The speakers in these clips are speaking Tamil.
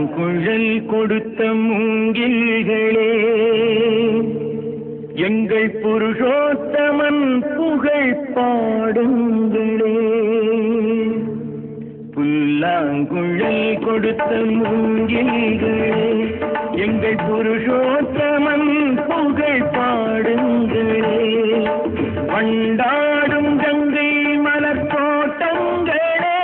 புல்லாங்குழல் கொடுத்த மூங்கில்களே, எங்கள் புருஷோத்தமன் புகழ் பாடுங்களே. புல்லாங்குழல் கொடுத்த மூங்கில்களே, எங்கள் புருஷோத்தமன் புகழ் பாடுங்களே. வண்டாடும் கங்கை மலர் தோட்டங்களே,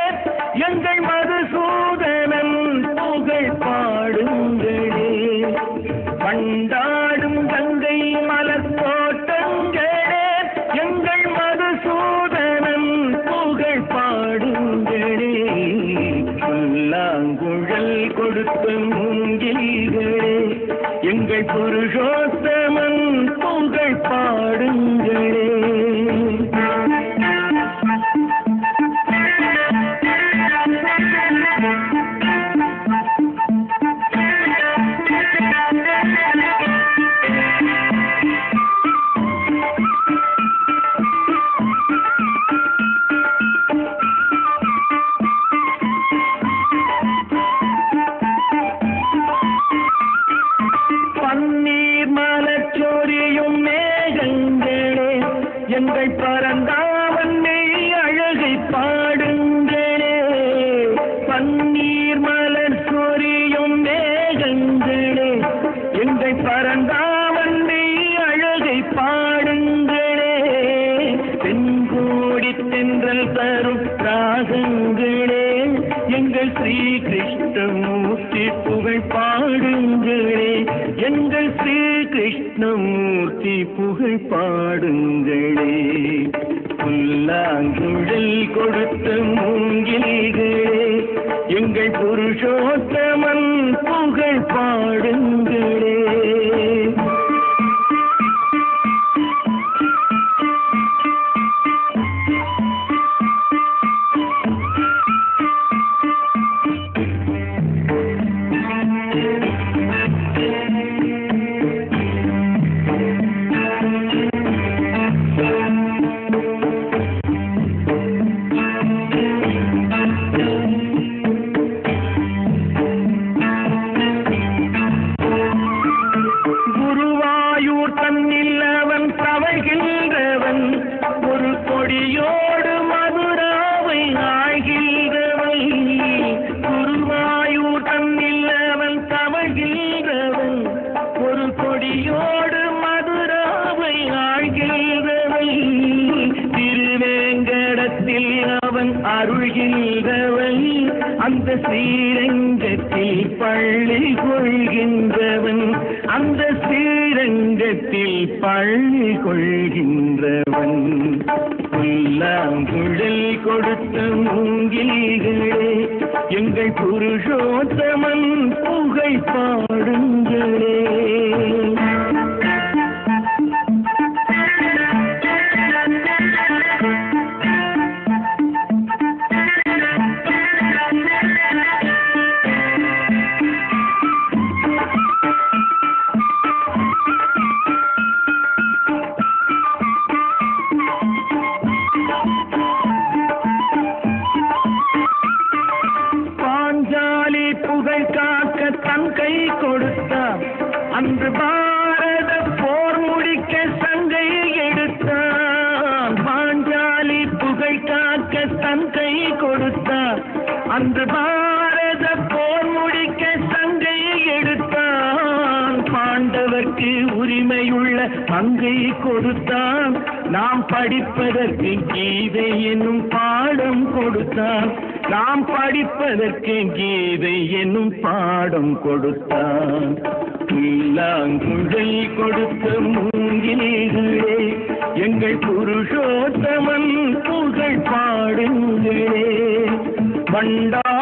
எங்கள் மதுசூதனன் புகழ் பாடுங்களே. வண்டாடும் கங்கை மலர் தோட்டங்களே, எங்கள் மதுசூதனன் புகழ் பாடுங்களே. புல்லாங்குழல் கொடுத்த மூங்கில்களே, எங்கள் புருஷோத்தமன் புகழ் பாடுங்களே. பன்னீர் மலச்சோரியும் மேகங்களே, எங்கள் பரந்தாமன்னை அழகை பாடுங்களே. பன்னீர் மலர் சொரியும் மேகங்களே, எங்கள் பரந்தாமன்னை அழகை பாடுங்களே. தென்கோடி தென்றல் தரும் ராகங்களே, எங்கள் ஸ்ரீ கிருஷ்ணமூர்த்தி புகழ் பாடுங்களே. எங்கள் ஸ்ரீ கிருஷ்ணமூர்த்தி புகழ் பாடுங்களே. புல்லாங்குழல் கொடுத்த மூங்கில்களே, எங்கள் புருஷோத்தமன் புகழ் பாடுங்களே. தன்னில் அவன் தவழ்கின்றவன், ஒரு கொடியோடு மதுராவை ஆழ்கின்றவன். குருவாயூர் தன்னில் அவன் தவழ்கின்றவன், ஒரு கொடியோடு மதுராவை ஆழ்கின்றவன். திருவேங்கடத்தில் அவன் அருள்கின்றவன், அந்த ஸ்ரீரங்கத்தில் பள்ளி கொள்கின்றவன். அந்த ஸ்ரீரங்கத்தில் பள்ளி கொள்கின்றவன். புல்லாங்குழல் கொடுத்த மூங்கில்களே, எங்கள் புருஷோத்தமன் புகழ் பாடுங்களே. பாஞ்சாலி புகழ் காக்க தன் கை கொடுத்தான், அன்று பாரத போர் முடிக்க சங்கை எடுத்தான். பாஞ்சாலி புகழ் காக்க தன் கை கொடுத்தான், அன்று பாரத போர் முடிக்க சங்கை எடுத்தான். பாண்டவர்க்கு உரிமையுள்ள பங்கை கொடுத்தான், நாம் படிப்பதற்கு கீதை என்னும் பாடம் கொடுத்தான். நாம் படிப்பதற்கு கீதை என்னும் பாடம் கொடுத்தான். புல்லாங்குழல் கொடுத்த மூங்கில்களே, எங்கள் புருஷோத்தமன் புகழ் பாடுங்களே. வண்டா